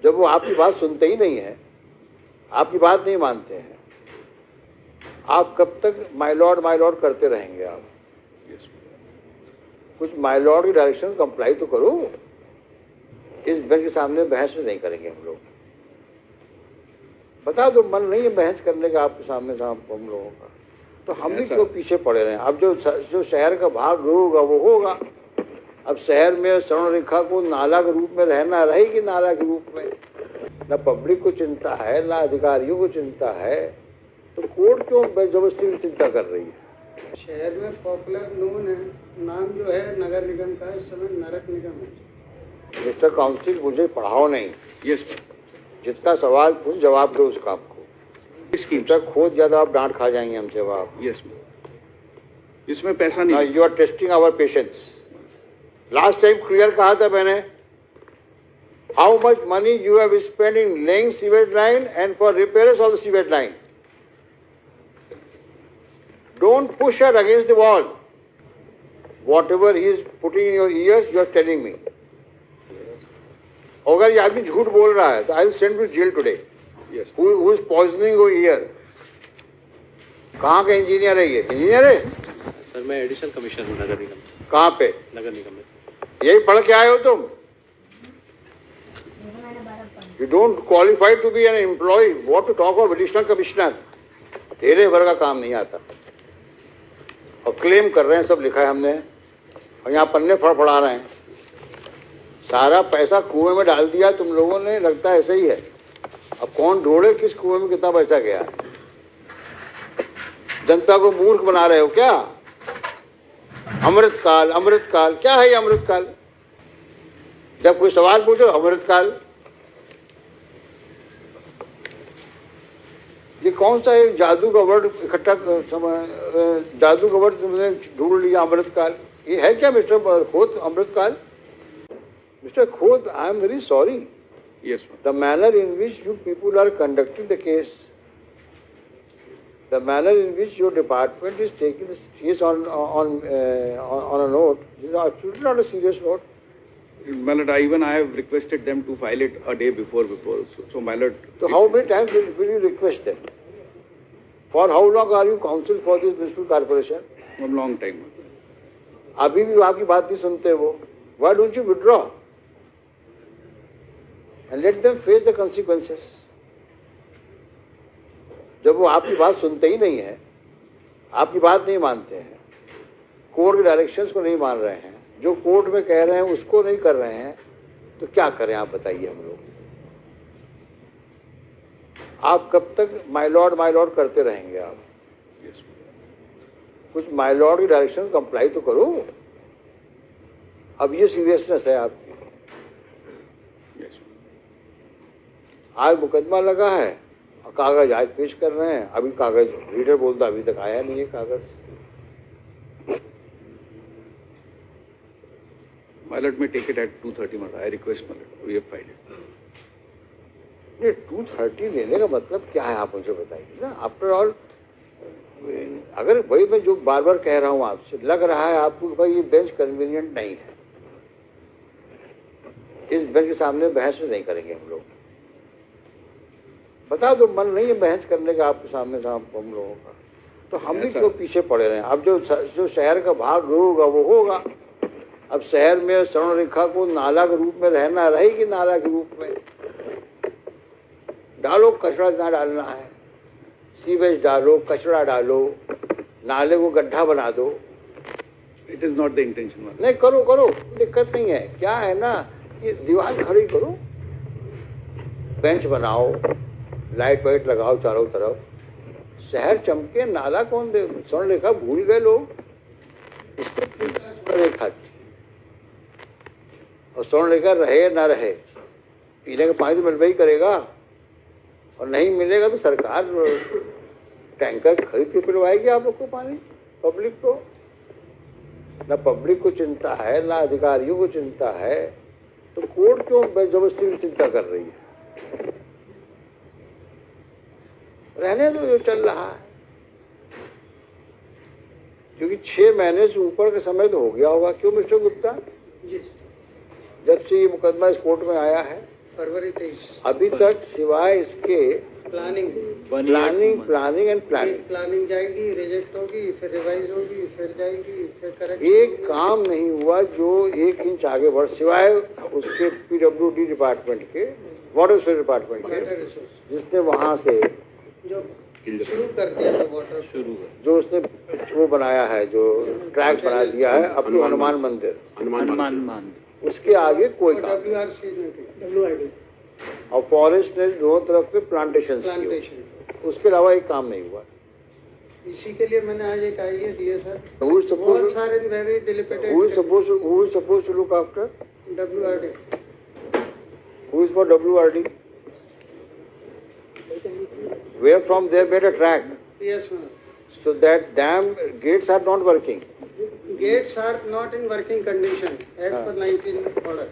जब वो आपकी बात सुनते ही नहीं है, आपकी बात नहीं मानते हैं, आप कब तक माय लॉर्ड करते रहेंगे आप? कुछ माय लॉर्ड की डायरेक्शन कंप्लाई तो करो। इस बेंच के सामने बहस नहीं करेंगे हम लोग। बता दो, मन नहीं है बहस करने का आपके सामने हम लोगों का, तो हम भी क्यों पीछे पड़े रहे? अब जो शहर का भाग होगा वो होगा। अब शहर में स्वर्ण रेखा को नाला के रूप में रहना रहेगी, नाला के रूप में। न पब्लिक को चिंता है, ना अधिकारियों को चिंता है, तो कोर्ट क्यों जबरदस्ती चिंता कर रही है? शहर में पॉपुलर नोन है, नाम जो है नगर निगम का, इस समय नरक निगम है। मिस्टर काउंसिल, मुझे पढ़ाओ नहीं। यस, जितना सवाल पूछ जवाब दो उसका। आपको इसकी तक खोद ज्यादा आप डांट खा जाएंगे हमसे जवाब। यस, इसमें पैसा नहीं। You are testing our patience. Last time clear कहा था मैंने, how much money you have spend in laying sewage line and for repairs of the sewage line. Don't push her against the wall. Whatever he is putting in your ears, you are telling me. अगर ये आदमी झूठ बोल रहा है तो I will send you to jail today. Yes. Who is poisoning your ear? कहाँ का इंजीनियर है ये? इंजीनियर है? सर मैं एडिशनल कमिश्नर हूँ नगर निगम। कहाँ पे? नगर निगम में। यही पढ़ के आए हो तुम? You don't qualify to be an employee. What to talk of additional commissioner? तेरे वर्ग का काम नहीं आता। और क्लेम कर रहे हैं, सब लिखा है हमने, और यहाँ पन्ने फड़फड़ा रहे हैं। सारा पैसा कुएं में डाल दिया तुम लोगों ने, लगता है ऐसे ही है। अब कौन ढूंढे किस कुएं में कितना पैसा गया? जनता को मूर्ख बना रहे हो क्या? अमृतकाल, अमृतकाल क्या है ये अमृतकाल? जब कोई सवाल पूछो अमृतकाल, ये कौन सा एक जादू का वर्ड इकट्ठा जादू का वर्ड तुमने ढूंढ लिया अमृतकाल? ये है क्या मिस्टर खोत अमृतकाल? Mister Khot, I am very sorry. Yes, The manner in which you people are conducting the case, the manner in which your department is taking this case on a note, this is absolutely not a serious note. my lord, even I have requested them to file it a day before. So my lord. So how many times will you request them? For how long are you counsel for this municipal corporation? A long time. अभी भी आपकी बात नहीं सुनते वो. Why don't you withdraw and let them face the consequences? जब वो आपकी बात सुनते ही नहीं है, आपकी बात नहीं मानते हैं, कोर्ट के डायरेक्शंस को नहीं मान रहे हैं, जो कोर्ट में कह रहे हैं उसको नहीं कर रहे हैं, तो क्या करें आप बताइए हम लोग? आप कब तक माय लॉर्ड करते रहेंगे आप? Yes. कुछ माय लॉर्ड की डायरेक्शन कंप्लाई तो करो। अब ये सीरियसनेस है आपकी। Yes. आज मुकदमा लगा है और कागज आज पेश कर रहे हैं, अभी कागज रीडर बोलता अभी तक आया नहीं है कागज। My lord may take it at 2:30. My lord, I request my lord. We have filed it. ये 2:30 लेने का मतलब क्या है आप मुझे बताइए ना। आफ्टर ऑल, अगर वही मैं जो बार बार कह रहा हूँ आपसे, लग रहा है आपको कि भाई ये बेंच कन्वीनियंट नहीं है, इस बेंच के सामने बहस नहीं करेंगे हम लोग। बता दो, मन नहीं है बहस करने का आपके सामने हम लोगों का, तो हम भी क्यों पीछे पड़े रहे हैं? अब जो शहर का भाग होगा वो होगा। अब शहर में स्वर्ण रेखा को नाला के रूप में रहना रहेगी, नाला के रूप में। डालो, कचरा ना डालना है, सीवेज डालो, कचरा डालो, नाले को गड्ढा बना दो। It is not the intention. नहीं, करो करो, दिक्कत नहीं है। क्या है ना, ये दीवार खड़ी करो, बेंच बनाओ, लाइट वाइट लगाओ चारों तरफ, शहर चमके। नाला कौन दे? स्वर्ण रेखा भूल गए लोग, इसको स्वर्ण रेखा थी। और स्वर्ण रेखा रहे ना रहे, पीने का पानी तो मिलवा ही करेगा, और नहीं मिलेगा तो सरकार टैंकर खरीद के पिलवाएगी आप लोग को पानी, पब्लिक को। ना पब्लिक को चिंता है, ना अधिकारियों को चिंता है, तो कोर्ट क्यों जबरदस्ती चिंता कर रही है? रहने दो जो चल रहा है, क्योंकि 6 महीने से ऊपर का समय तो हो गया होगा। क्यों मिस्टर गुप्ता? जब से ये मुकदमा इस कोर्ट में आया है फरवरी 23। अभी तक सिवाय इसके planning planning and planning planning जाएगी, रिजेक्ट होगी, फिर रिवाइज होगी, फिर जाएगी, फिर करेक्ट। एक काम नहीं हुआ जो 1 इंच आगे बढ़, सिवाय उसके PWD डिपार्टमेंट के, वाटर रिसोर्स डिपार्टमेंट के, वाटर रिसोर्स जिसने वहां से जो शुरू कर दिया था वाटर शुरू जो उसने वो बनाया है, जो ट्रैक बना दिया है अपनी हनुमान मंदिर, उसके आगे कोई काम नहीं। WRC ने WID और फॉरेस्ट ने दोनों तरफ पे प्लांटेशन, उसके अलावा एक काम नहीं हुआ। इसी के लिए मैंने आज एक आइडिया दिया सर। Who is supposed बहुत to- सारे very डिलिपेटेड who is supposed to look after? WRD Who is for WRD? Where from they made a track yes sir. so that dam gates are not working. Gates are not in working condition as per 19 order.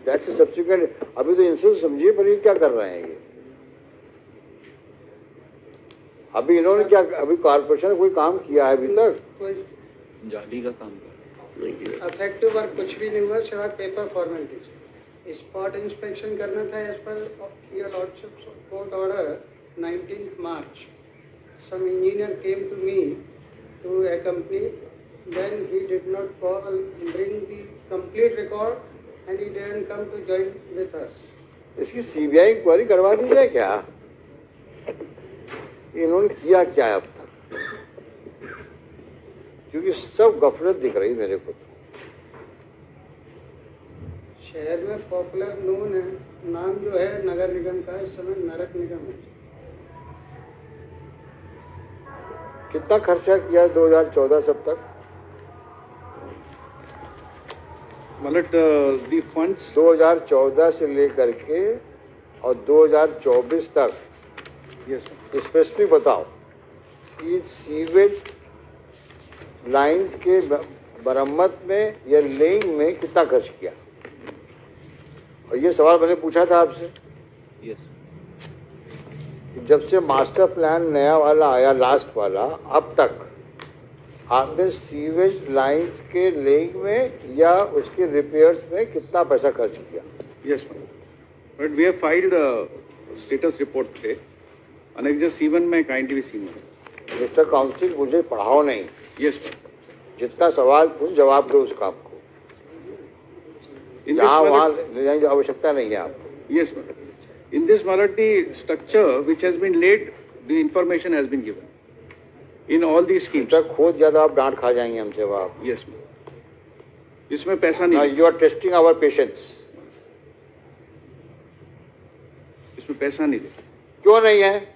That's a subsequent. अभी तो इनसे समझिए पर ये क्या कर रहे हैं ये? अभी इन्होंने क्या, अभी कॉर्पोरेशन ने कोई काम किया है अभी तक? कोई जाली का काम अफेक्टिव वर्क कुछ भी नहीं हुआ सिवाय पेपर फॉर्मेलिटीज। स्पॉट इंस्पेक्शन करना था as per your lordship court order 19 March. Some engineer came to me to accompany. Then he did not call, bring the complete record and he didn't come to join with us. इसकी CBI inquiry करवा दी जाए क्या? इन्होंने किया क्या है अब तक? क्योंकि सब गफलत दिख रही मेरे को। शहर में पॉपुलर नोन है, नाम जो है नगर निगम का इस समय नरक निगम है। कितना खर्चा किया 2014 सब तक? मतलब the funds 2014 से लेकर के और 2024 तक yes sir. स्पेसिफिक बताओ कि सीवेज लाइंस के मरम्मत में या लेइंग में कितना खर्च किया? और ये सवाल मैंने पूछा था आपसे yes जब से मास्टर प्लान नया वाला आया, लास्ट वाला, अब तक आपने सीवेज लाइंस के लेइंग में या उसके रिपेयर्स में कितना पैसा खर्च किया? yes ma'am. But we have filed a status report today. Annexure C1 में kindly see me. Mister council, मुझे पढ़ाओ नहीं, Yes ma'am. जितना सवाल पूछ जवाब दो उसका आपको। In this यहाँ वहाँ Malad- ले जाने की आवश्यकता नहीं है आपको। yes ma'am. In this Malad structure which has been laid, the information has been given. In all these schemes. तक खोद ज्यादा आप डांट खा जाएंगे हमसे आप। Yes ma'am. इसमें पैसा Now नहीं, you are testing our patience. इसमें पैसा नहीं है। क्यों नहीं है?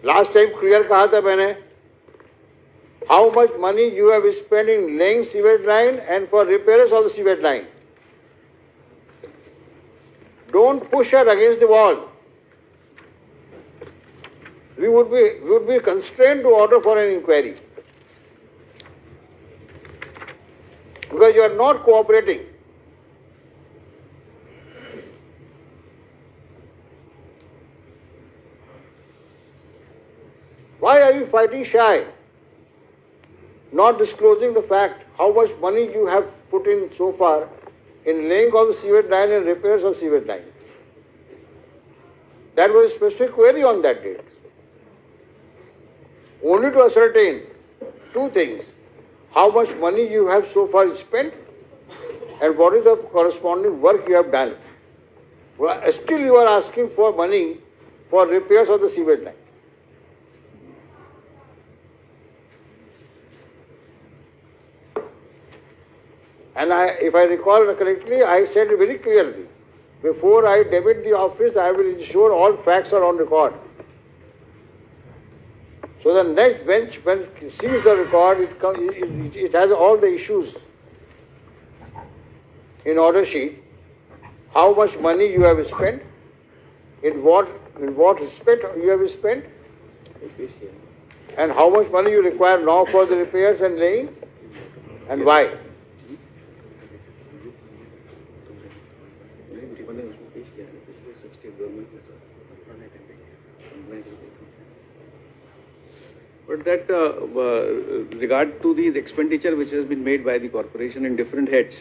लास्ट टाइम क्लियर कहा था मैंने, how much money you have spend in laying sewage line and for repairs of the sewage line. Don't push her against the wall. We would be constrained to order for an inquiry because you are not cooperating. Why are you fighting shy? Not disclosing the fact how much money you have put in so far in laying of the sewage line and repairs of sewage line. That was a specific query on that date. Only to ascertain two things: how much money you have so far spent and what is the corresponding work you have done. Well, still you are asking for money for repairs of the sewage line. And if I recall correctly, I said very clearly, before I debit the office, I will ensure all facts are on record. So the next bench, when it sees the record, it has all the issues in order sheet. How much money you have spent, in what respect you have spent, and how much money you require now for the repairs and laying, and why. But that regard to the expenditure which has been made by the corporation in different heads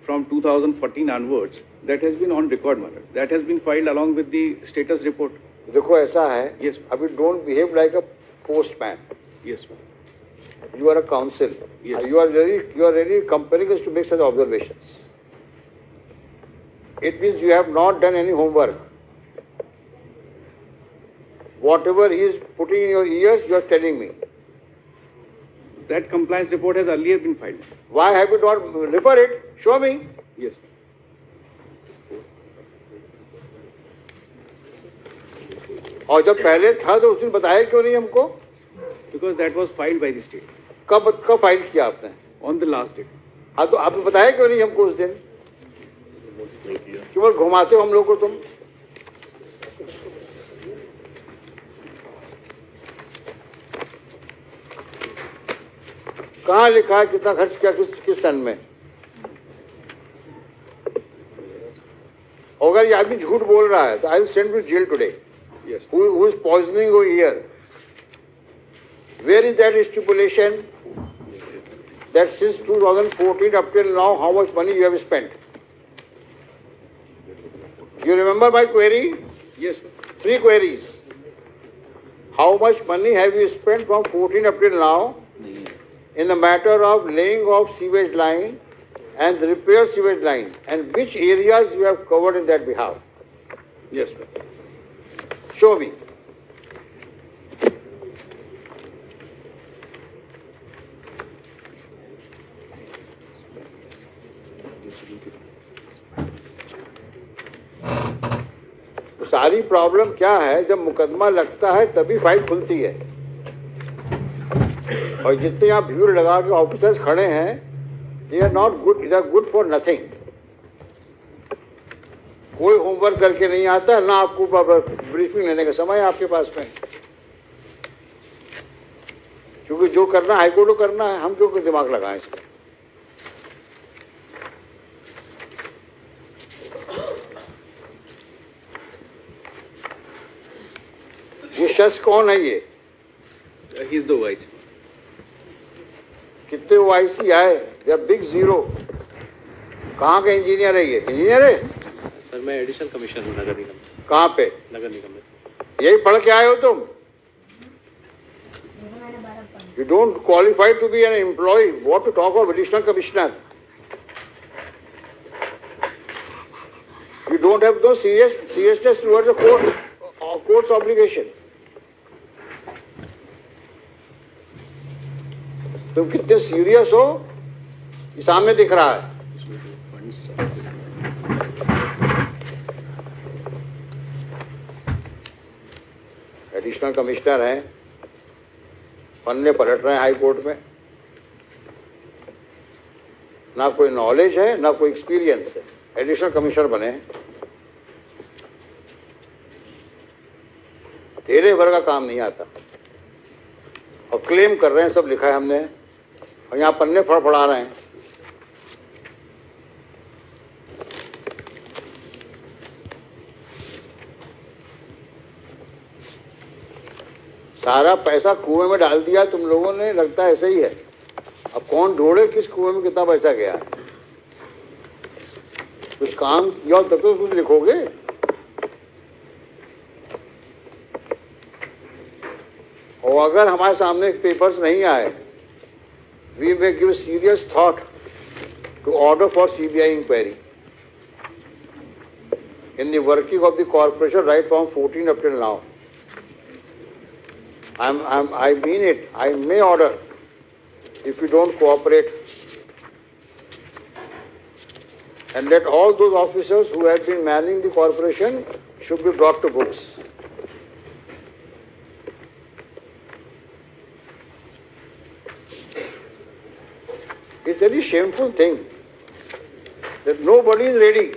from 2014 onwards, that has been on record matter. That has been filed along with the status report. देखो ऐसा है, Yes. अभी don't behave like a postman. Yes, sir. You are a counsel. Yes. You are really compelling us to make such observations. It means you have not done any homework. Whatever he is putting in your ears, you are telling me. That compliance report has earlier been filed. Why have you not refer it? Show me. Yes. और जब पहले था तो उस दिन बताया क्यों नहीं हमको? Because that was filed by the state कब फाइल किया आपने? on the last date. हाँ तो आपने बताया क्यों नहीं हमको उस दिन? केवल घुमाते हो हम लोग को तुम. कहाँ लिखा है कितना खर्च किया किस सन में? अगर ये आदमी झूठ बोल रहा है तो I will send to jail today. Yes. Who is poisoning your ear? Where is that stipulation that since 2014 up till now how much money you have spent? You remember my query? Yes, sir. 3 queries. How much money have you spent from 14 up till now in the matter of laying of sewage line and the repair sewage line, and which areas you have covered in that behalf? Yes, sir. Show me. तो सारी problem क्या है, जब मुकदमा लगता है तभी file खुलती है. और जितने यहाँ भीड़ लगा के ऑफिसर्स खड़े हैं, they are not good, they are good for nothing. कोई होमवर्क करके नहीं आता, ना आपको ब्रीफिंग लेने का समय है आपके पास में. क्योंकि जो करना है हाईकोर्ट को करना है, हम क्यों दिमाग लगाएं इसमें. ये शख्स कौन है ये? He is the vice. कितने ओआईसी आए? They are big zero. कहाँ का इंजीनियर है ये? इंजीनियर है? सर मैं एडिशनल कमिश्नर हूँ नगर निगम से. कहाँ पे? नगर निगम में. यही पढ़ के आए हो तुम? You don't qualify to be an employee. What to talk of additional commissioner? You don't have no seriousness towards the court's obligation. तुम कितने सीरियस हो ये सामने दिख रहा है. एडिशनल कमिश्नर हैं, पन्ने पलट रहे हैं हाई कोर्ट में. ना कोई नॉलेज है ना कोई एक्सपीरियंस है. एडिशनल कमिश्नर बने हैं. तेरे भर का काम नहीं आता और क्लेम कर रहे हैं सब लिखा है हमने, और यहाँ पन्ने फड़फड़ा रहे हैं. सारा पैसा कुएं में डाल दिया तुम लोगों ने, लगता है ऐसे ही है. अब कौन ढूंढे किस कुएं में कितना पैसा गया. कुछ काम किया तब तो कुछ लिखोगे. और अगर हमारे सामने पेपर्स नहीं आए, we may give serious thought to order for CBI inquiry in the working of the corporation right from 14 up till now. I mean it. I may order if you don't cooperate, and let all those officers who have been manning the corporation should be brought to books. It's a very shameful thing that nobody is ready.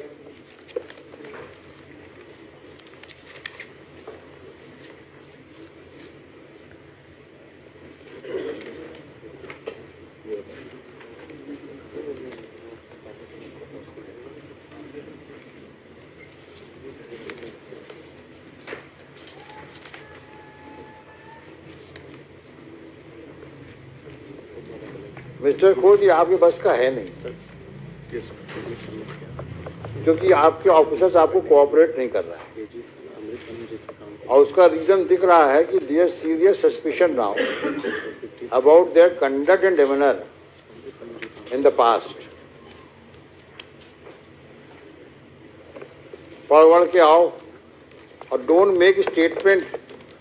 Mister Khot, ये आपके बस का है नहीं, sir Yes. क्योंकि आपके officers आपको cooperate नहीं कर रहा है, ये जी सर अमृत वन में जैसे काम और उसका रीजन दिख रहा है कि there serious suspicion now about their conduct and demeanour in the past. Forward के आओ और don't make statement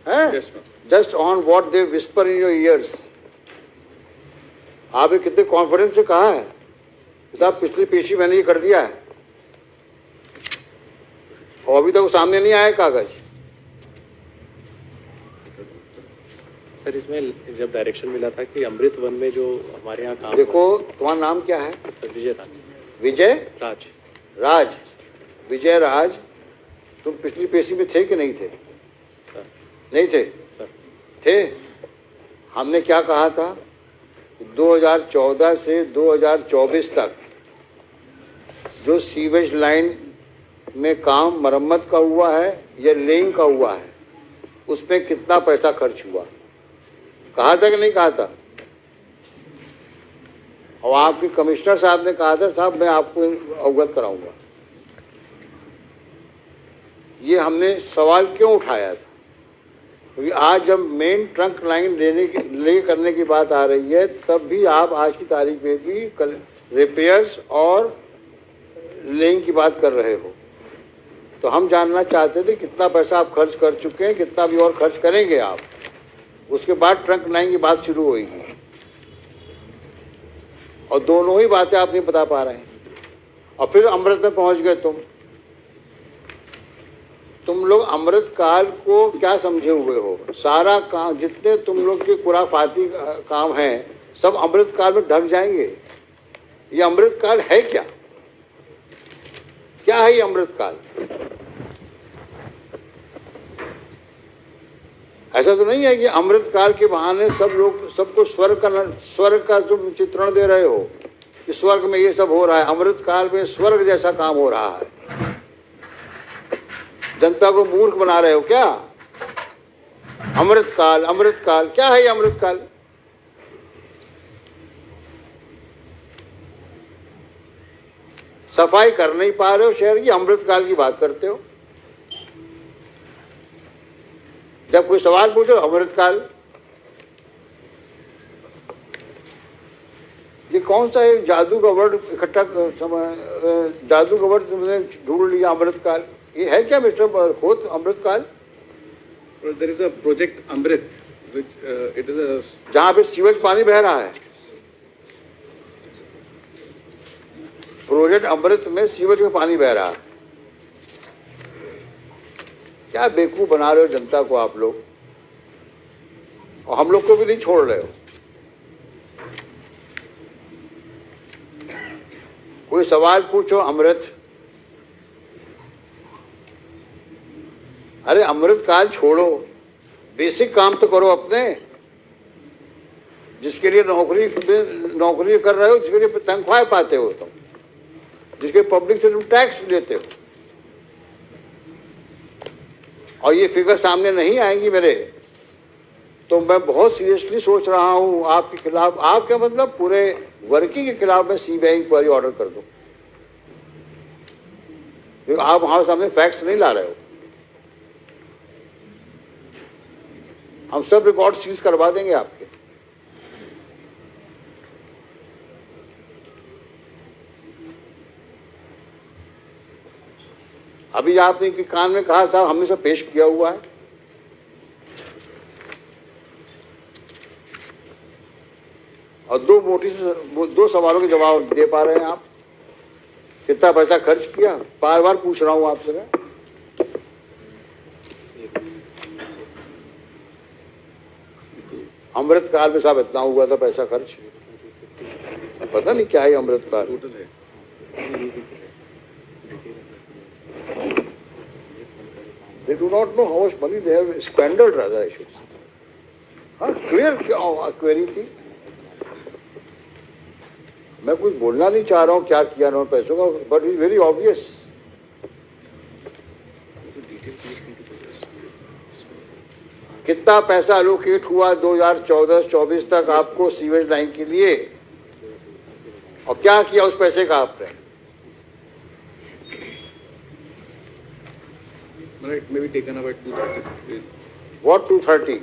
Yes, ma'am. Just on what they whisper in your ears. आपने कितने कॉन्फिडेंस से कहा है कि साहब पिछली पेशी मैंने ये कर दिया है, और अभी तक वो सामने नहीं आया कागज। सर इसमें जब डायरेक्शन मिला था कि अमृत वन में जो हमारे यहाँ काम देखो, तुम्हारा नाम क्या है? सर विजय राज। विजय राज राज। विजय राज, तुम पिछली पेशी में थे कि नहीं थे? सर नहीं थे? सर थे। हमने क्या कहा था? 2014 से 2024 तक जो सीवेज लाइन में काम मरम्मत का हुआ है या लेइंग का हुआ है, उसमें कितना पैसा खर्च हुआ, कहा था कि नहीं कहा था? और आपके कमिश्नर साहब ने कहा था साहब मैं आपको अवगत कराऊंगा। ये हमने सवाल क्यों उठाया था? क्योंकि आज जब मेन ट्रंक लाइन ले करने की बात आ रही है, तब भी आप आज की तारीख में भी रिपेयर्स और लेइंग की बात कर रहे हो। तो हम जानना चाहते थे कितना पैसा आप खर्च कर चुके हैं, कितना भी और खर्च करेंगे आप। उसके बाद ट्रंक लाइन की बात शुरू होगी, और दोनों ही बातें आप नहीं बता पा रहे हैं। और फिर अमृत में पहुंच गए तुम लोग अमृत काल को क्या समझे हुए हो? सारा काम, जितने तुम लोग के खुराफाती काम हैं, सब अमृत काल में ढक जाएंगे। ये अमृत काल है क्या? क्या है ये अमृत काल? ऐसा तो नहीं है कि अमृत काल के बहाने सब लोग सबको स्वर्ग का तुम चित्रण दे रहे हो कि स्वर्ग में ये सब हो रहा है। अमृत काल में स्वर्ग जैसा काम हो रहा है। जनता को मूर्ख बना रहे हो क्या? अमृत काल क्या है ये अमृत काल? सफाई कर नहीं पा रहे हो शहर की, अमृत काल की बात करते हो। जब कोई सवाल पूछो अमृत काल। ये कौन सा एक जादू का वर्ड इकट्ठा जादू का वर्ड तुमने ढूंढ लिया अमृत काल? ये है क्या मिस्टर खोत अमृत काल? There is a project Amrit, which it is a जहां पे सीवेज पानी बह रहा है। प्रोजेक्ट अमृत में सीवेज में पानी बह रहा है। क्या बेवकूफ बना रहे हो जनता को आप लोग, और हम लोग को भी नहीं छोड़ रहे हो। कोई सवाल पूछो अमृत, अरे अमृत काल छोड़ो, बेसिक काम तो करो अपने, जिसके लिए नौकरी कर रहे हो, जिसके लिए तनख्वाह पाते हो तुम, जिसके पब्लिक से तुम टैक्स लेते हो। और ये फिगर सामने नहीं आएंगी मेरे, तो मैं बहुत सीरियसली सोच रहा हूं आपके खिलाफ, आपका मतलब पूरे वर्किंग के खिलाफ मैं सीबीआई इंक्वायरी ऑर्डर कर दूं, क्योंकि आप हमारे सामने फैक्ट्स नहीं ला रहे हो। हम सब रिकॉर्ड सीज करवा देंगे आपके। अभी आपने कि कान में कहा साहब हमने सब पेश किया हुआ है, और दो सवालों के जवाब दे पा रहे हैं आप। कितना पैसा खर्च किया, बार बार पूछ रहा हूं आपसे मैं। अमृत काल में साहब इतना हुआ था पैसा खर्च, पता नहीं क्या है अमृत काल। total है। They do not know how much money they have squandered, rather I should say. हाँ, क्लियर क्वेरी थी। मैं कुछ बोलना नहीं चाह रहा हूँ क्या किया उन्होंने पैसों का, बट इज वेरी ऑब्वियस। कितना पैसा एलोकेट हुआ 2014-24 तक आपको सीवेज लाइन के लिए, और क्या किया उस पैसे का आपने? It may be taken up at 2:30. What 2:30?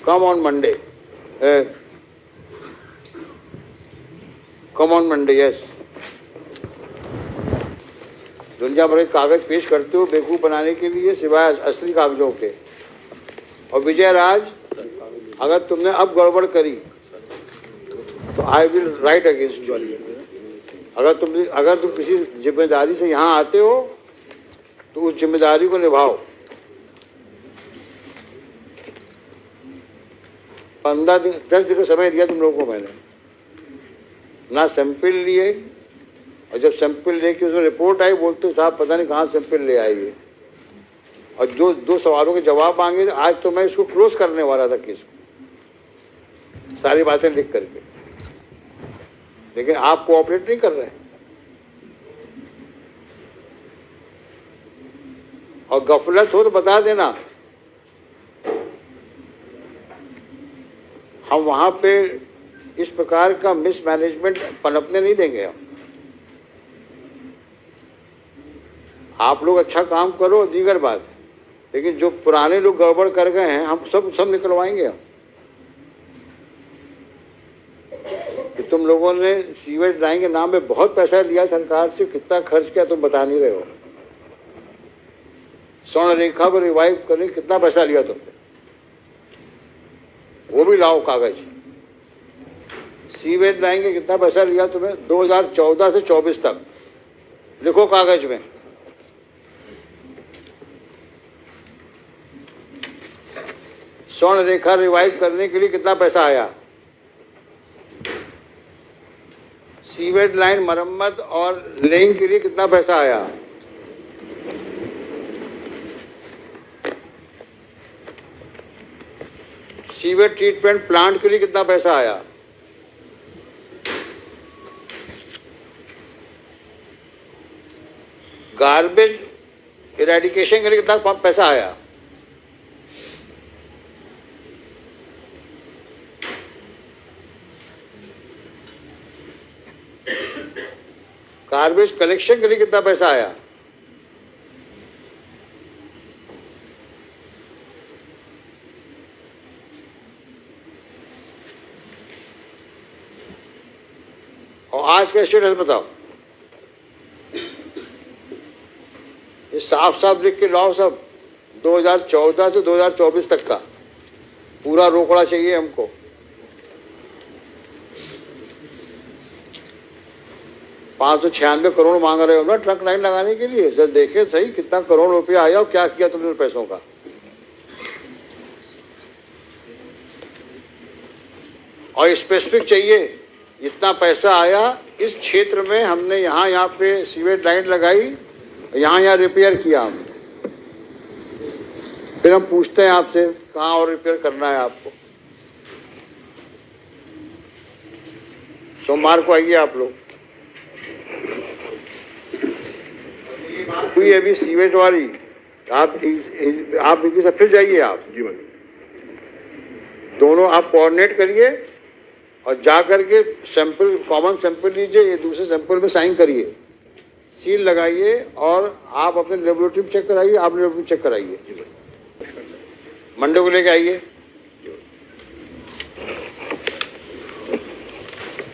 Come on Monday. Come on Monday, yes. दुनिया भर के कागज पेश करते हो बेवकूफ बनाने के लिए सिवाय असली कागजों के। और विजय राज, अगर तुमने अब गड़बड़ करी तो I will write against you. अगर तुम किसी जिम्मेदारी से यहाँ आते हो तो उस जिम्मेदारी को निभाओ। 15 दिन 10 दिन का समय दिया तुम लोगों को मैंने, ना सैंपल लिए, और जब सैंपल लेके उसमें रिपोर्ट आई बोलते साहब पता नहीं कहाँ सैंपल ले आई है, और जो 2 सवालों के जवाब मांगे। आज तो मैं इसको क्लोज करने वाला था केस को, सारी बातें लिख करके, लेकिन आप कोऑपरेट नहीं कर रहे हैं। और गफलत हो तो बता देना, हम वहां पे इस प्रकार का मिसमैनेजमेंट पनपने नहीं देंगे। हम आप लोग अच्छा काम करो दीगर बात, लेकिन जो पुराने लोग गड़बड़ कर गए हैं हम सब निकलवाएंगे। हम कि तुम लोगों ने सीवेज लाइन के नाम पे बहुत पैसा लिया सरकार से, कितना खर्च किया तुम बता नहीं रहे हो। स्वर्ण रेखा को रिवाइव करने कितना पैसा लिया तुमने, वो भी लाओ कागज। सीवेज लाइन के कितना पैसा लिया तुम्हें 2014 से 24 तक, लिखो कागज में। स्वर्ण रेखा रिवाइव करने के लिए कितना पैसा आया, सीवेज लाइन मरम्मत और लेइंग के लिए कितना पैसा आया, सीवेज ट्रीटमेंट प्लांट के लिए कितना पैसा आया, गार्बेज इरेडिकेशन के लिए कितना पैसा आया, गार्बेज कलेक्शन के लिए कितना पैसा आया, और आज का स्टेटस बताओ। ये साफ साफ लिख के लाओ सब, 2014 से 2024 तक का पूरा रोकड़ा चाहिए हमको। ₹596 करोड़ मांग रहे हो ना ट्रक लाइन लगाने के लिए। सर देखे सही कितना करोड़ रुपया आया और क्या किया तुमने पैसों का। और स्पेसिफिक चाहिए इतना पैसा आया इस क्षेत्र में, हमने यहाँ पे सीवेज लाइन लगाई, यहाँ रिपेयर किया हम। फिर हम पूछते हैं आपसे कहाँ और रिपेयर करना है आपको। सोमवार को आइए आप लोग। हुई अभी सीवेज वाली, आप इनकी से फिर जाइए आप दोनों, आप कोऑर्डिनेट करिए और जा करके सैंपल, कॉमन सैंपल लीजिए, ये दूसरे सैंपल में साइन करिए, सील लगाइए और आप अपने लेबोरेटरी में चेक कराइए। आप लेबोरेटरी में चेक कराइए, मंडे को लेके आइए।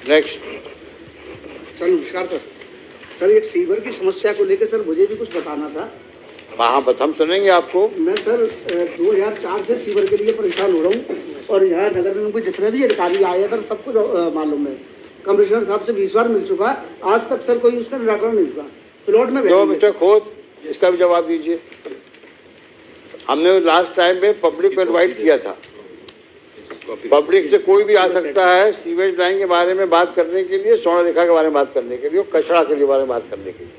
नेक्स्ट। सर नमस्कार सर। सर एक सीवर की समस्या को लेकर सर मुझे भी कुछ बताना था। हाँ बस हम सुनेंगे आपको। मैं सर 2004 से सीवर के लिए परेशान हो रहा हूँ और यहाँ नगर निगम के जितने भी अधिकारी आए सर सबको मालूम है। कमिश्नर साहब से 20 बार मिल चुका, आज तक सर कोई उसका निराकरण नहीं हुआ। प्लॉट में जो मिस्टर खोत, इसका भी जवाब दीजिए। हमने लास्ट टाइम में पब्लिक को इन्वाइट किया था, पब्लिक से कोई भी आ सकता है सीवेज लाइन के बारे में बात करने के लिए, स्वर्ण रेखा के बारे में बात करने के लिए, कचरा के लिए बारे में बात करने के लिए।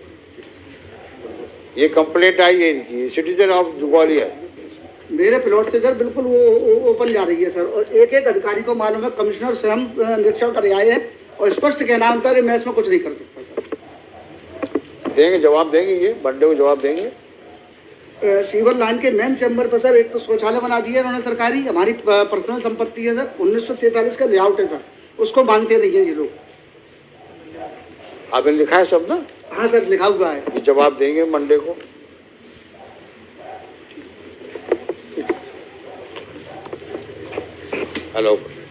ये कंप्लेंट आई है इनकी, सिटीजन ऑफ ग्वालियर। मेरे प्लॉट से सर बिल्कुल वो ओपन जा रही है सर, और एक एक अधिकारी को मालूम है, कमिश्नर स्वयं निरीक्षण कर आए हैं और स्पष्ट कहना उनका कि मैं इसमें कुछ नहीं कर सकता सर। देंगे जवाब, देंगे ये मंडे को जवाब देंगे। सीवर लाइन के मेन चैम्बर पर सर एक तो शौचालय बना दिया उन्होंने सरकारी, हमारी पर्सनल संपत्ति है सर, 1943 का लेआउट है सर, उसको मानते नहीं है ये लोग। आपने लिखा है सब ना? हाँ सर, लिखा हुआ है। ये जवाब देंगे मंडे को। हेलो।